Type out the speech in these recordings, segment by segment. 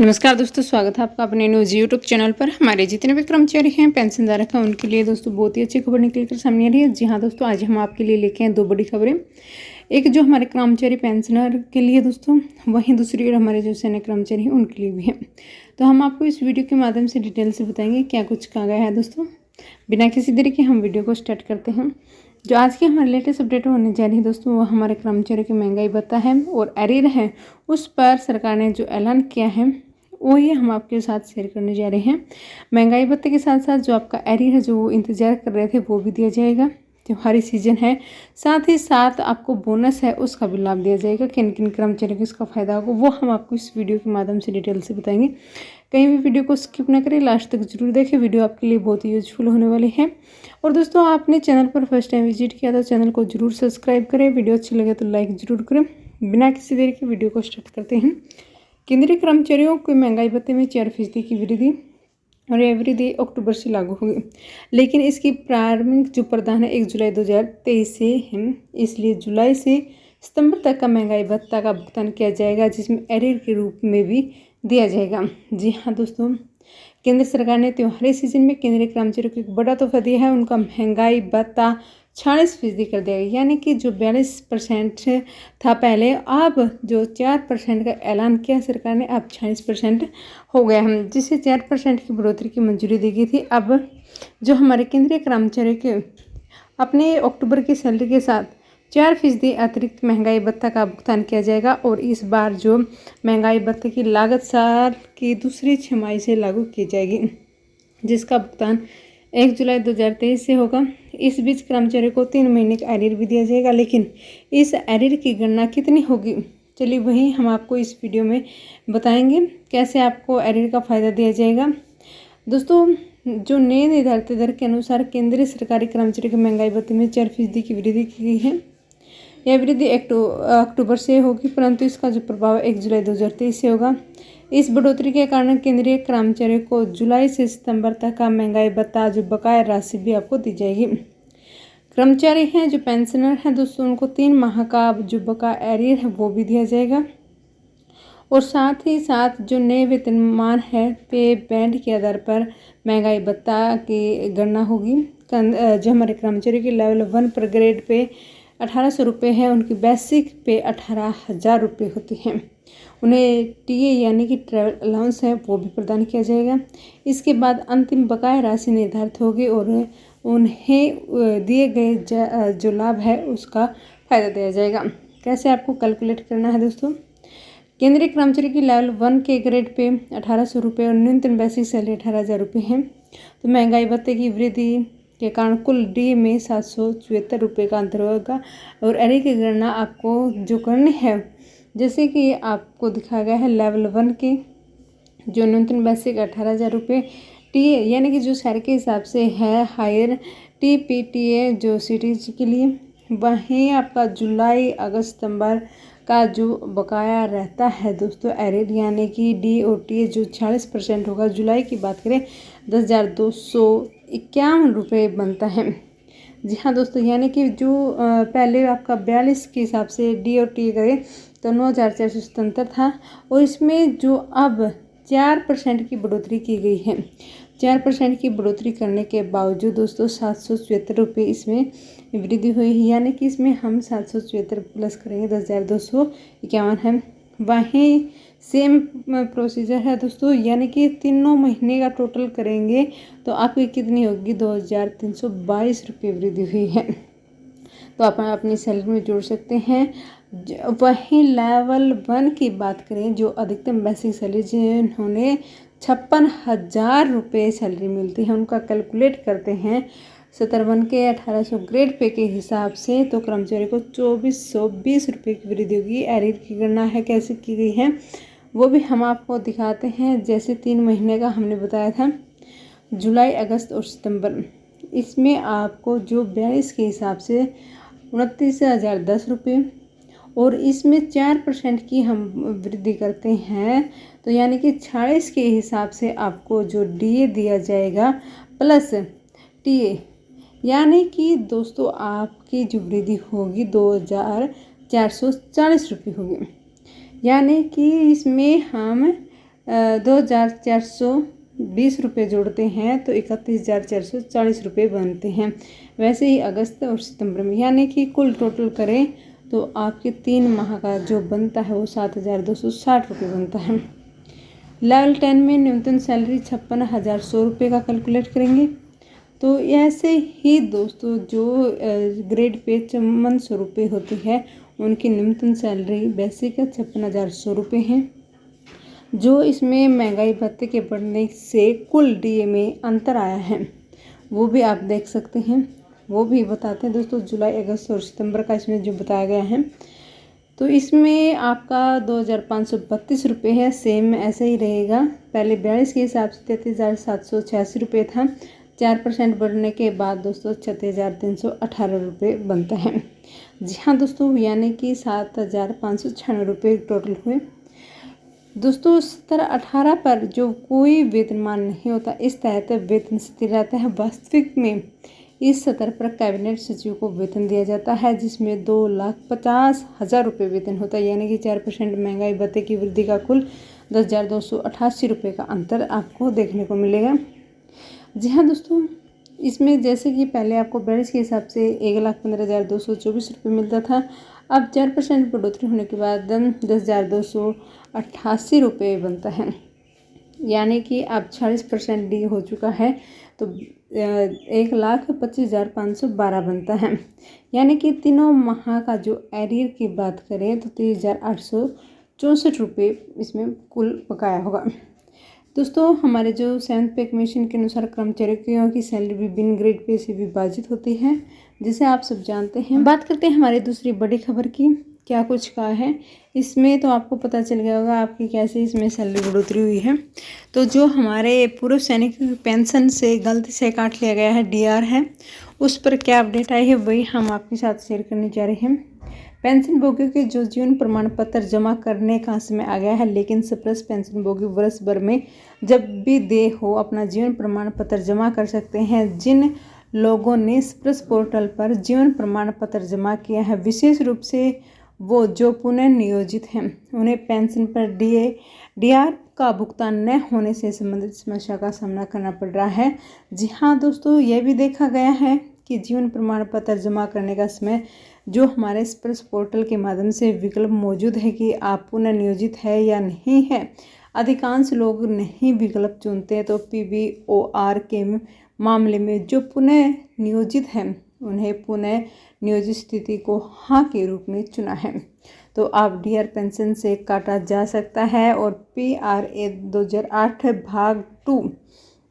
नमस्कार दोस्तों, स्वागत है आपका अपने न्यूज़ यूट्यूब चैनल पर। हमारे जितने भी कर्मचारी हैं, पेंशनधारक हैं, उनके लिए दोस्तों बहुत ही अच्छी खबर निकल कर सामने आ रही है। जी हाँ दोस्तों, आज हम आपके लिए लेके हैं दो बड़ी खबरें। एक जो हमारे कर्मचारी पेंशनर के लिए दोस्तों, वहीं दूसरी और हमारे जो सैन्य कर्मचारी हैं उनके लिए भी है। तो हम आपको इस वीडियो के माध्यम से डिटेल से बताएंगे क्या कुछ कहा गया है। दोस्तों बिना किसी देरी के हम वीडियो को स्टार्ट करते हैं। जो आज की हमारे लेटेस्ट अपडेट होने जा रही है दोस्तों, वो हमारे कर्मचारियों की महंगाई भत्ता है और एरियर है, उस पर सरकार ने जो ऐलान किया है वो ये हम आपके साथ शेयर करने जा रहे हैं। महंगाई भत्ते के साथ साथ जो आपका एरियर है, जो इंतजार कर रहे थे, वो भी दिया जाएगा। त्योहारी सीजन है, साथ ही साथ आपको बोनस है, उसका भी लाभ दिया जाएगा। किन किन कर्मचारियों को इसका फायदा होगा वो हम आपको इस वीडियो के माध्यम से डिटेल से बताएंगे। कहीं भी वीडियो को स्किप ना करें, लास्ट तक जरूर देखें। वीडियो आपके लिए बहुत ही यूजफुल होने वाली है। और दोस्तों, आपने चैनल पर फर्स्ट टाइम विजिट किया तो चैनल को जरूर सब्सक्राइब करें। वीडियो अच्छी लगे तो लाइक जरूर करें। बिना किसी देरी के वीडियो को स्टार्ट करते हैं। केंद्रीय कर्मचारियों को महंगाई भत्ते में 4% की वृद्धि और यह वृद्धि अक्टूबर से लागू होगी, लेकिन इसकी प्रारंभिक जो प्रावधान है 1 जुलाई 2023 से है, इसलिए जुलाई से सितंबर तक का महंगाई भत्ता का भुगतान किया जाएगा, जिसमें एरियर के रूप में भी दिया जाएगा। जी हाँ दोस्तों, केंद्र सरकार ने त्योहारी सीजन में केंद्रीय कर्मचारियों को एक बड़ा तोहफा दिया है। उनका महंगाई भत्ता 46% कर दिया गया, यानी कि जो 42% था पहले, अब जो 4% का ऐलान किया सरकार ने, अब 46% हो गया है, जिसे 4% की बढ़ोतरी की मंजूरी दी गई थी। अब जो हमारे केंद्रीय कर्मचारी के अपने अक्टूबर की सैलरी के साथ 4% अतिरिक्त महंगाई भत्ता का भुगतान किया जाएगा। और इस बार जो महंगाई भत्ते की लागत साल की दूसरी छमाही से लागू की जाएगी, जिसका भुगतान 1 जुलाई 2023 से होगा। इस बीच कर्मचारियों को 3 महीने का एरियर भी दिया जाएगा, लेकिन इस एरियर की गणना कितनी होगी, चलिए वही हम आपको इस वीडियो में बताएंगे कैसे आपको एरियर का फ़ायदा दिया जाएगा। दोस्तों, जो नए निर्धारित दर के अनुसार केंद्रीय सरकारी कर्मचारियों के महंगाई भत्ते में 4% की वृद्धि की गई है। यह वृद्धि अक्टूबर से होगी, परंतु इसका जो प्रभाव 1 जुलाई 2023 से होगा। इस बढ़ोतरी के कारण केंद्रीय कर्मचारियों को जुलाई से सितंबर तक का महंगाई भत्ता जो बकाया राशि भी आपको दी जाएगी। कर्मचारी हैं जो पेंशनर हैं दोस्तों, उनको 3 माह का जो बकाया एरियर है वो भी दिया जाएगा। और साथ ही साथ जो नए वेतनमान है, पे बैंड के आधार पर महंगाई भत्ता की गणना होगी। जो हमारे कर्मचारी के लेवल 1 पर ग्रेड पे 1800 रुपये है, उनकी बेसिक पे 18,000 रुपये होती हैं। उन्हें टीए यानी कि ट्रैवल अलाउंस है वो भी प्रदान किया जाएगा। इसके बाद अंतिम बकाया राशि निर्धारित होगी और उन्हें दिए गए जो लाभ है उसका फ़ायदा दिया जाएगा। कैसे आपको कैलकुलेट करना है दोस्तों, केंद्रीय कर्मचारी की लेवल 1 के ग्रेड पे 1800 रुपये और न्यूनतम बेसिक सैलरी 18,000 रुपये है। तो महंगाई भत्ते की वृद्धि के कारण कुल डी में 774 रुपये का अंतर होगा। और एरियर की गणना आपको जो करनी है, जैसे कि आपको दिखाया गया है, लेवल 1 के जो न्यूनतम बेसिक 18,000 रुपये, टीए यानी कि जो सैलरी के हिसाब से है हायर, टीपीटीए जो सिटीज के लिए, वहीं आपका जुलाई अगस्त सितंबर का जो बकाया रहता है दोस्तों एरियर, यानी कि डी और टी जो 46% होगा। जुलाई की बात करें 10,251 रुपये बनता है। जी हाँ दोस्तों, यानी कि जो पहले आपका 42 के हिसाब से डी और टी करें तो 9,477 था, और इसमें जो अब 4% की बढ़ोतरी की गई है। 4% की बढ़ोतरी करने के बावजूद दोस्तों 774 रुपये इसमें वृद्धि हुई है, यानी कि इसमें हम 774 प्लस करेंगे 10,251 है। वहीं सेम प्रोसीजर है दोस्तों, यानी कि तीनों महीने का टोटल करेंगे तो आपकी कितनी होगी, 2,322 रुपये वृद्धि हुई है। तो आप अपनी सैलरी में जोड़ सकते हैं। वहीं लेवल 1 की बात करें, जो अधिकतम बेसिक सैलरी जिन्होंने 56,000 रुपये सैलरी मिलती है, उनका कैलकुलेट करते हैं 71 के 1800 ग्रेड पे के हिसाब से, तो कर्मचारी को 2,420 रुपये की वृद्धि होगी। एरियर की गणना है कैसे की गई है वो भी हम आपको दिखाते हैं। जैसे 3 महीने का हमने बताया था, जुलाई अगस्त और सितंबर, इसमें आपको जो 42 के हिसाब से 29,010 रुपये, और इसमें 4% की हम वृद्धि करते हैं, तो यानी कि 46 के हिसाब से आपको जो डीए दिया जाएगा प्लस टीए, यानी कि दोस्तों आपकी जो वृद्धि होगी 2,440 रुपये होगी। यानी कि इसमें हम 2,420 रुपये जोड़ते हैं तो 31,440 रुपये बनते हैं। वैसे ही अगस्त और सितंबर में, यानी कि कुल टोटल करें तो आपके 3 माह का जो बनता है वो 7,260 रुपये बनता है। लेवल 10 में न्यूनतम सैलरी 56,100 रुपये का कैलकुलेट करेंगे। तो ऐसे ही दोस्तों जो ग्रेड पे 5400 रुपये होती है उनकी न्यूनतम सैलरी बेसिक 56,100 रुपये है। जो इसमें महंगाई भत्ते के बढ़ने से कुल डीए में अंतर आया है वो भी आप देख सकते हैं, वो भी बताते हैं दोस्तों। जुलाई, अगस्त और सितंबर का इसमें जो बताया गया है तो इसमें आपका 2,532 रुपये है, सेम ऐसे ही रहेगा। पहले 42 के हिसाब से 33,786 रुपये था, 4% बढ़ने के बाद दोस्तों 36,318 रुपये बनता है। जी हाँ दोस्तों, यानी कि 7,596 रुपये टोटल हुए। दोस्तों 17-18 पर जो कोई वेतनमान नहीं होता, इस तहत वेतन स्थिर रहता है। वास्तविक में इस स्तर पर कैबिनेट सचिव को वेतन दिया जाता है जिसमें 2,50,000 रुपये वेतन होता है, यानी कि 4% महंगाई भत्ते की वृद्धि का कुल 10,288 रुपये का अंतर आपको देखने को मिलेगा। जी हाँ दोस्तों, इसमें जैसे कि पहले आपको 42 के हिसाब से 1,15,224 रुपये मिलता था, अब 4% बढ़ोतरी होने के बाद 10,288 रुपये बनता है, यानी कि अब 40% डी हो चुका है तो 1,25,512 बनता है। यानी कि तीनों माह का जो एरियर की बात करें तो 23,864 रुपये इसमें कुल बकाया होगा। दोस्तों हमारे जो 7th पे कमीशन के अनुसार कर्मचारियों की सैलरी विभिन्न ग्रेड पे से विभाजित होती है, जिसे आप सब जानते हैं। बात करते हैं हमारी दूसरी बड़ी खबर की, क्या कुछ कहा है इसमें, तो आपको पता चल गया होगा आपकी कैसे इसमें सैलरी बढ़ोतरी हुई है। तो जो हमारे पूर्व सैनिक पेंशन से गलती से काट लिया गया है डीआर है, उस पर क्या अपडेट आई है वही हम आपके साथ शेयर करने जा रहे हैं। पेंशन भोगियों के जो जीवन प्रमाण पत्र जमा करने का समय आ गया है, लेकिन सप्रेस पेंशन भोगी वर्ष भर में जब भी दे हो अपना जीवन प्रमाण पत्र जमा कर सकते हैं। जिन लोगों ने सप्रेस पोर्टल पर जीवन प्रमाण पत्र जमा किया है, विशेष रूप से वो जो पुनः नियोजित हैं, उन्हें पेंशन पर डीआर का भुगतान न होने से संबंधित समस्या का सामना करना पड़ रहा है। जी हाँ दोस्तों, यह भी देखा गया है कि जीवन प्रमाण पत्र जमा करने का समय जो हमारे सप्रेस पोर्टल के माध्यम से विकल्प मौजूद है कि आप पुनः नियोजित है या नहीं है, अधिकांश लोग नहीं विकल्प चुनते। तो पीबीओआर के मामले में जो पुनः नियोजित हैं उन्हें पुनः नियोजित स्थिति को हाँ के रूप में चुना है तो आप डीआर पेंशन से काटा जा सकता है। और PRA 2008 भाग 2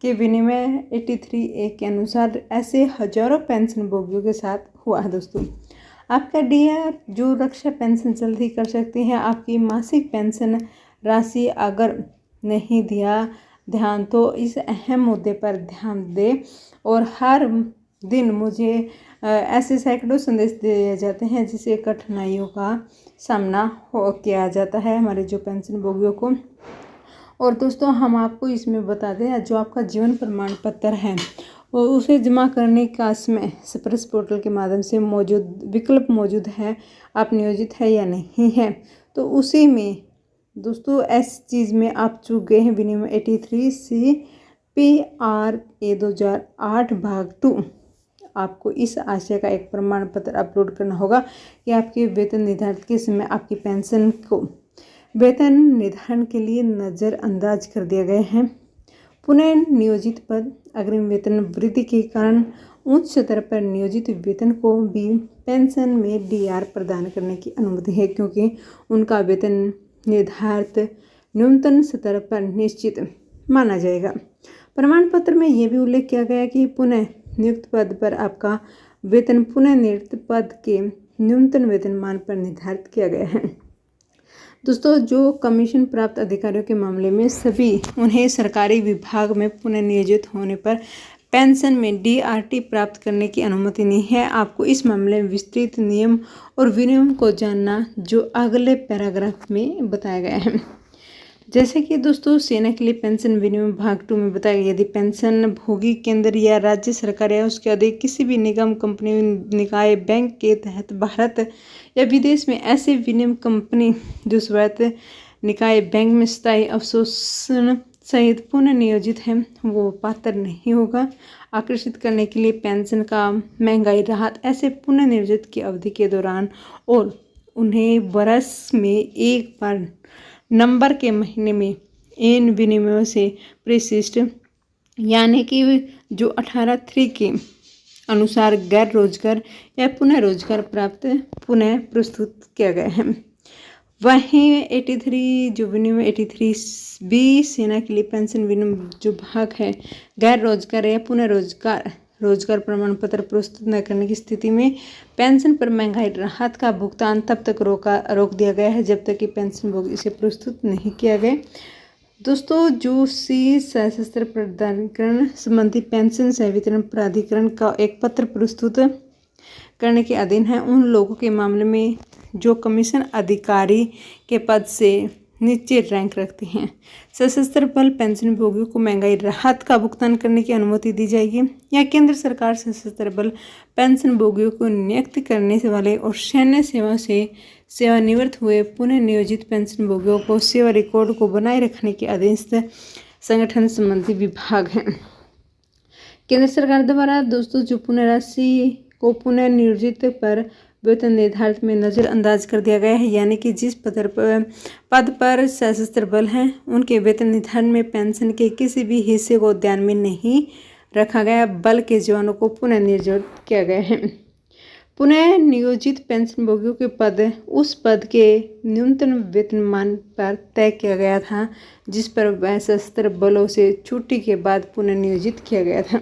के विनिमय 83A के अनुसार ऐसे हजारों पेंशन भोगियों के साथ हुआ है। दोस्तों आपका डीआर जो रक्षा पेंशन जल्द ही कर सकते हैं। आपकी मासिक पेंशन राशि अगर नहीं दिया ध्यान तो इस अहम मुद्दे पर ध्यान दें। और हर दिन मुझे ऐसे सैकड़ों संदेश दिए जाते हैं जिससे कठिनाइयों का सामना किया जाता है हमारे जो पेंशन भोगियों को। और दोस्तों हम आपको इसमें बता दें, जो आपका जीवन प्रमाण पत्र है वो उसे जमा करने का समय सप्रेस पोर्टल के माध्यम से मौजूद विकल्प मौजूद है, आप नियोजित है या नहीं है। तो उसी में दोस्तों इस चीज़ में आप चूक गए हैं विनिमय 83C PRA 2008 भाग 2। आपको इस आशय का एक प्रमाण पत्र अपलोड करना होगा कि आपके वेतन निर्धारण के समय आपकी पेंशन को वेतन निर्धारण के लिए नज़रअंदाज कर दिया गया है। पुनः नियोजित पद अग्रिम वेतन वृद्धि के कारण उच्च स्तर पर नियोजित वेतन को भी पेंशन में डीआर प्रदान करने की अनुमति है, क्योंकि उनका वेतन निर्धारित न्यूनतम स्तर पर निश्चित माना जाएगा। प्रमाण पत्र में यह भी उल्लेख किया गया कि पुनः नियुक्त पद पर आपका वेतन पुनः नियुक्त पद के न्यूनतम वेतनमान पर निर्धारित किया गया है। दोस्तों जो कमीशन प्राप्त अधिकारियों के मामले में सभी उन्हें सरकारी विभाग में पुनः नियोजित होने पर पेंशन में डीआरटी प्राप्त करने की अनुमति नहीं है। आपको इस मामले में विस्तृत नियम और विनियम को जानना जो अगले पैराग्राफ में बताया गया है। जैसे कि दोस्तों सेना के लिए पेंशन विनियम भाग 2 में बताया गया, यदि पेंशन भोगी केंद्र या राज्य सरकार या उसके अधिक किसी भी निगम, कंपनी, निकाय, बैंक के तहत भारत या विदेश में ऐसे विनियम कंपनी जो स्वायत्त निकाय बैंक में स्थायी अवशोषण सहित पुनः नियोजित है वो पात्र नहीं होगा। आकर्षित करने के लिए पेंशन का महंगाई राहत ऐसे पुनः नियोजित की अवधि के दौरान और उन्हें वर्ष में एक बार नंबर के महीने में इन विनिमयों से प्रशिष्ट यानी कि जो 18(3) के अनुसार गैर रोजगार या पुनः रोजगार प्राप्त पुनः प्रस्तुत किया गया है। वहीं 83 जो विनिमय 83B सेना के लिए पेंशन विनिमय जो भाग है गैर रोजगार या पुनः रोजगार प्रमाण पत्र प्रस्तुत न करने की स्थिति में पेंशन पर महंगाई राहत का भुगतान तब तक रोक दिया गया है जब तक कि पेंशन भोगी इसे प्रस्तुत नहीं किया गया। दोस्तों, जो सशस्त्र प्राधिकरण संबंधी पेंशन सह वितरण प्राधिकरण का एक पत्र प्रस्तुत करने के अधीन है उन लोगों के मामले में जो कमीशन अधिकारी के पद से नीचे रैंक रखते हैं। सशस्त्र बल पेंशन भोगियों को महंगाई राहत का भुगतान करने की अनुमति दी जाएगी या केंद्र सरकार सशस्त्र बल पेंशन भोगियों को नियुक्त करने वाले और सैन्य सेवा से सेवानिवृत्त हुए पुनः नियोजित पेंशन भोगियों को सेवा रिकॉर्ड को बनाए रखने के अधीनस्थ संगठन संबंधी विभाग है। केंद्र सरकार द्वारा दोस्तों जो पुनराशि को पुनः नियोजित पर वेतन निर्धारित में नज़रअंदाज कर दिया गया है, यानी कि जिस पद पर सशस्त्र बल हैं उनके वेतन निर्धारण में पेंशन के किसी भी हिस्से को ध्यान में नहीं रखा गया। बल के जवानों को पुनः नियोजित किया गया है। पुनः नियोजित पेंशन भोगियों के पद उस पद के न्यूनतम वेतनमान पर तय किया गया था जिस पर वह सशस्त्र बलों से छुट्टी के बाद पुनः नियोजित किया गया था।